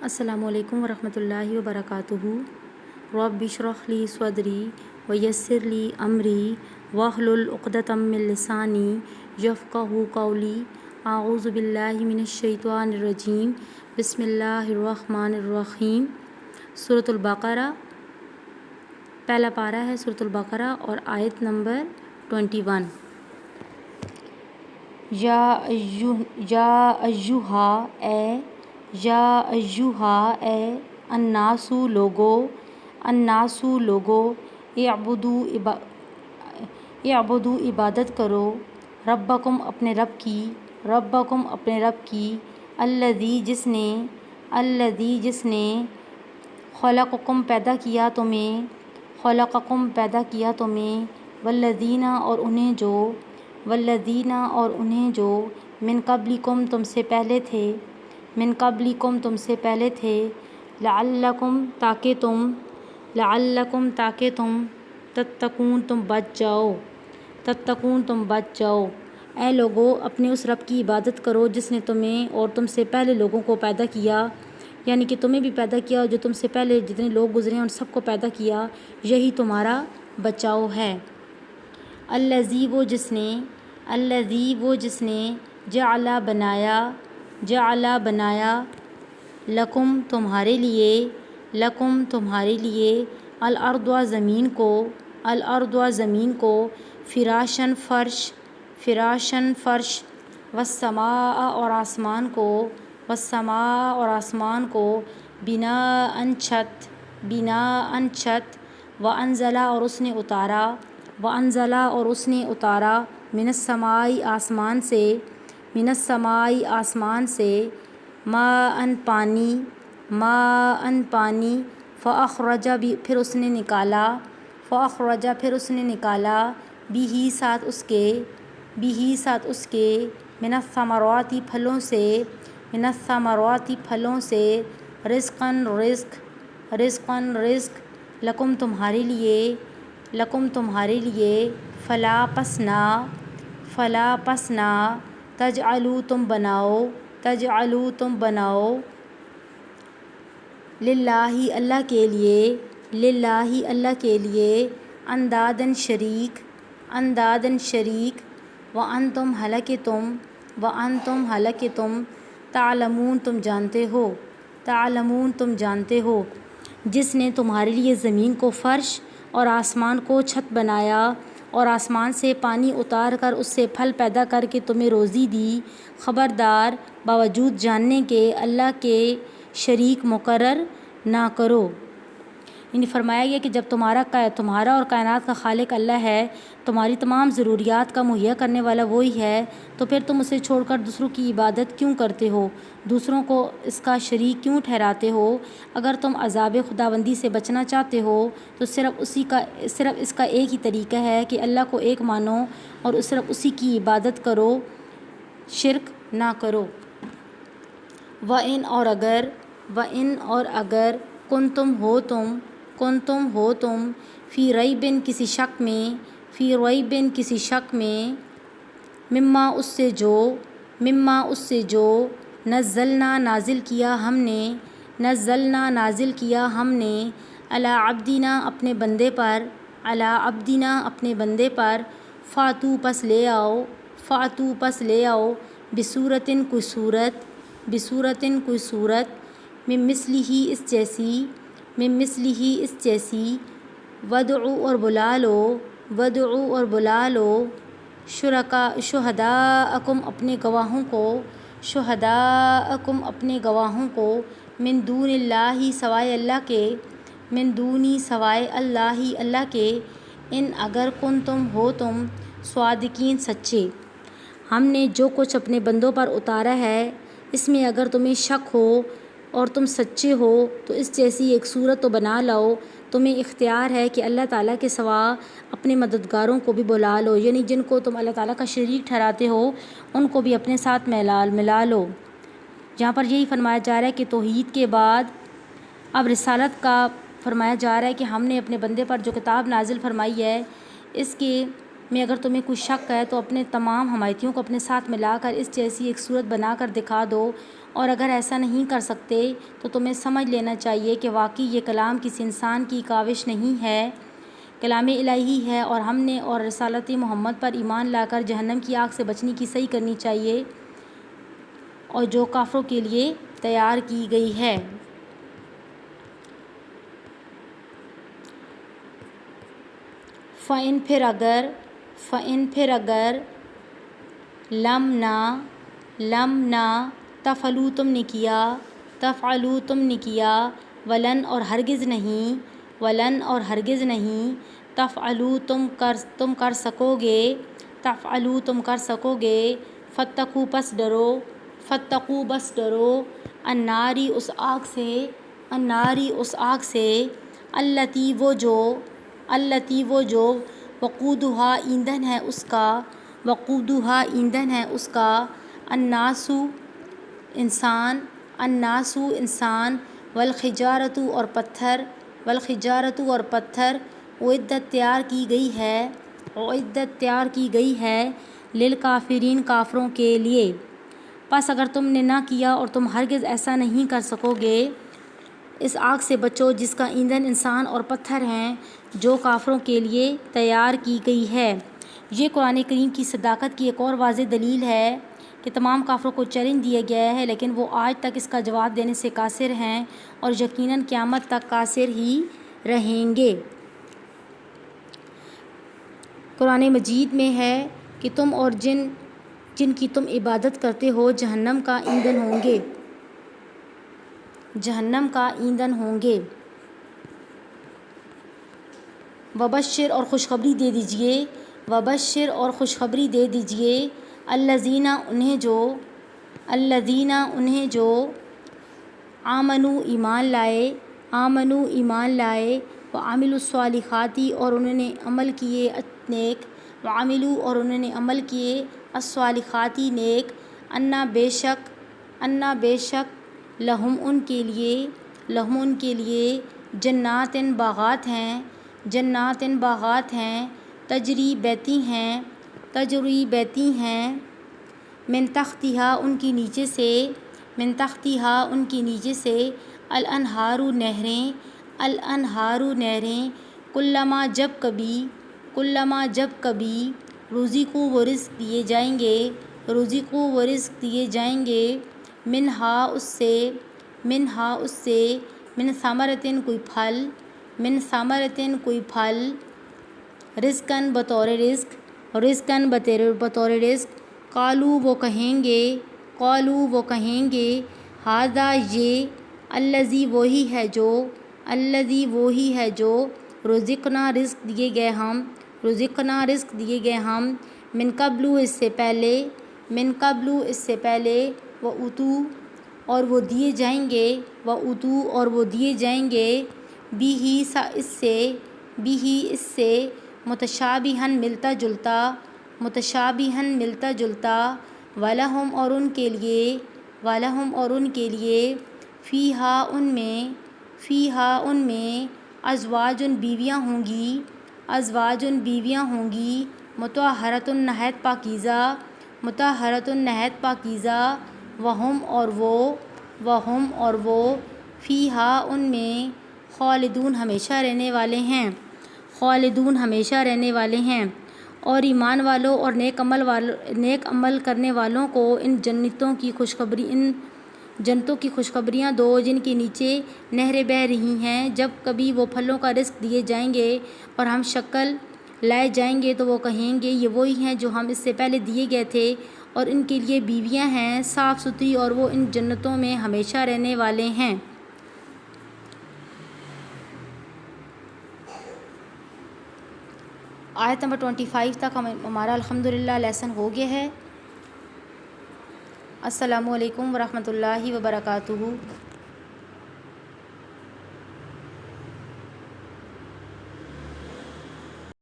السلام علیکم ورحمۃ اللہ وبرکاتہ۔ رب اشرح لی صدری ویسر لی امری واحلل عقدۃ من لسانی یفقہوا قولی۔ اعوذ باللہ من الشیطان الرجیم، بسم اللہ الرحمن الرحیم۔ سورۃ البقرہ، پہلا پارہ ہے سورۃ البقرہ اور آیت نمبر 21۔ یا ایہا اے الناسو لوگو اعبدوا عبادت کرو ربکم اپنے رب کی الذی جس نے خلقکم پیدا کیا تمہیں والذین اور انہیں جو من قبلکم تم سے پہلے تھے لعلکم تاکہ تم تتقون تم بچ جاؤ۔ اے لوگو اپنے اس رب کی عبادت کرو جس نے تمہیں اور تم سے پہلے لوگوں کو پیدا کیا، یعنی کہ تمہیں بھی پیدا کیا اور جو تم سے پہلے جتنے لوگ گزرے ہیں ان سب کو پیدا کیا، یہی تمہارا بچاؤ ہے۔ الذی وہ جس نے جعل بنایا لکم تمہارے لیے الارض زمین کو فراشن فرش والسماء اور آسمان کو بناءً چھت وانزل اور اس نے اتارا من السماء آسمان سے ماءً پانی فاخرج پھر اس نے نکالا بھی ساتھ اس کے من الثمرات پھلوں سے رزقاً رزق لکم تمہارے لیے فلا پسنا تجعلوا تم بناؤ للہ اللہ کے لیے اندادن شریک وانتم حالانکہ تم تعلمون تم جانتے ہو۔ جس نے تمہارے لیے زمین کو فرش اور آسمان کو چھت بنایا اور آسمان سے پانی اتار کر اس سے پھل پیدا کر کے تمہیں روزی دی، خبردار باوجود جاننے کے اللہ کے شریک مقرر نہ کرو۔ یعنی فرمایا گیا کہ جب تمہارا اور کائنات کا خالق اللہ ہے، تمہاری تمام ضروریات کا مہیا کرنے والا وہی ہے، تو پھر تم اسے چھوڑ کر دوسروں کی عبادت کیوں کرتے ہو، دوسروں کو اس کا شریک کیوں ٹھہراتے ہو؟ اگر تم عذاب خداوندی سے بچنا چاہتے ہو تو صرف اس کا ایک ہی طریقہ ہے کہ اللہ کو ایک مانو اور صرف اسی کی عبادت کرو، شرک نہ کرو۔ وَإِنْ اور اگر کنتم ہو تم فی ریبٍ کسی شک میں مما اس سے جو نزلنا نازل کیا ہم نے علی عبدنا اپنے بندے پر فاتو پس لے آؤ بصورتٍ کوئی صورت من مثلہ اس جیسی ودعوا اور بلا لو شہداءکم اپنے گواہوں کو من دون اللہ سوائے اللہ کے ان اگر کنتم ہو تم صادقین سچے۔ ہم نے جو کچھ اپنے بندوں پر اتارا ہے اس میں اگر تمہیں شک ہو اور تم سچے ہو تو اس جیسی ایک صورت تو بنا لاؤ۔ تمہیں اختیار ہے کہ اللہ تعالیٰ کے سوا اپنے مددگاروں کو بھی بلا لو، یعنی جن کو تم اللہ تعالیٰ کا شریک ٹھہراتے ہو ان کو بھی اپنے ساتھ ملا لو۔ جہاں پر یہی فرمایا جا رہا ہے کہ توحید کے بعد اب رسالت کا فرمایا جا رہا ہے کہ ہم نے اپنے بندے پر جو کتاب نازل فرمائی ہے اس کے میں اگر تمہیں کوئی شک ہے تو اپنے تمام حمایتیوں کو اپنے ساتھ ملا کر اس جیسی ایک صورت بنا کر دکھا دو، اور اگر ایسا نہیں کر سکتے تو تمہیں سمجھ لینا چاہیے کہ واقعی یہ کلام کسی انسان کی کاوش نہیں ہے، کلام الہی ہے، اور ہم نے اور رسالت محمد پر ایمان لا کر جہنم کی آگ سے بچنے کی صحیح کرنی چاہیے، اور جو کافروں کے لیے تیار کی گئی ہے۔ فَإِن پھر اگر لم نہ تفعلوا تم نے کیا ولن اور ہرگز نہیں تفعلوا تم کر سکو گے فاتقوا بس ڈرو الناری اس آگ سے التی وہ جو وقودھا ایندھن ہے اس کا الناسو انسان والحجارۃ اور پتھر اعدت تیار کی گئی ہے للکافرین کافروں کے لیے۔ پس اگر تم نے نہ کیا اور تم ہرگز ایسا نہیں کر سکو گے، اس آگ سے بچو جس کا ایندھن انسان اور پتھر ہیں، جو کافروں کے لیے تیار کی گئی ہے۔ یہ قرآن کریم کی صداقت کی ایک اور واضح دلیل ہے کہ تمام کافروں کو چیلنج دیا گیا ہے، لیکن وہ آج تک اس کا جواب دینے سے قاصر ہیں اور یقیناً قیامت تک قاصر ہی رہیں گے۔ قرآن مجید میں ہے کہ تم اور جن کی تم عبادت کرتے ہو جہنم کا ایندھن ہوں گے۔ وبشر اور خوشخبری دے دیجئے الذین انہیں جو آمنوا ایمان لائے وعملوا الصالحات اور انہوں نے عمل کیے نیک الصالحات نیک انا بے شک لہم ان کے لیے جنات باغات ہیں تجری بہتی ہیں من تحتہا ان کے نیچے سے الانہار نہریں کلما جب کبھی رزقوا وہ رزق دیے جائیں گے منہا اس سے من ثمرۃ کوئی پھل رزقاً بطور رزق قالوا وہ کہیں گے ھذا یہ الذی وہی ہے جو رزقنا رزق دیے گئے ہم من قبل اس سے پہلے وَأُوتُوا اور وہ دیے جائیں گے بِہِ اس سے متشابہاً ملتا جلتا وَلَهُمْ اور ان کے لیے فیہا ان میں ازواج بیویاں ہوں گی مطہرۃ نہایت پاکیزہ وہم اور وہ فیہا ان میں خالدون ہمیشہ رہنے والے ہیں۔ اور ایمان والوں اور نیک عمل کرنے والوں کو ان جنتوں کی خوشخبریاں دو جن کے نیچے نہریں بہہ رہی ہیں۔ جب کبھی وہ پھلوں کا رزق دیے جائیں گے اور ہم شکل لائے جائیں گے تو وہ کہیں گے یہ وہی ہیں جو ہم اس سے پہلے دیے گئے تھے، اور ان کے لیے بیویاں ہیں صاف ستھری اور وہ ان جنتوں میں ہمیشہ رہنے والے ہیں۔ آیت نمبر 25 تک ہمارا الحمدللہ لیسن ہو گیا ہے۔ السلام علیکم ورحمۃ اللہ وبرکاتہ۔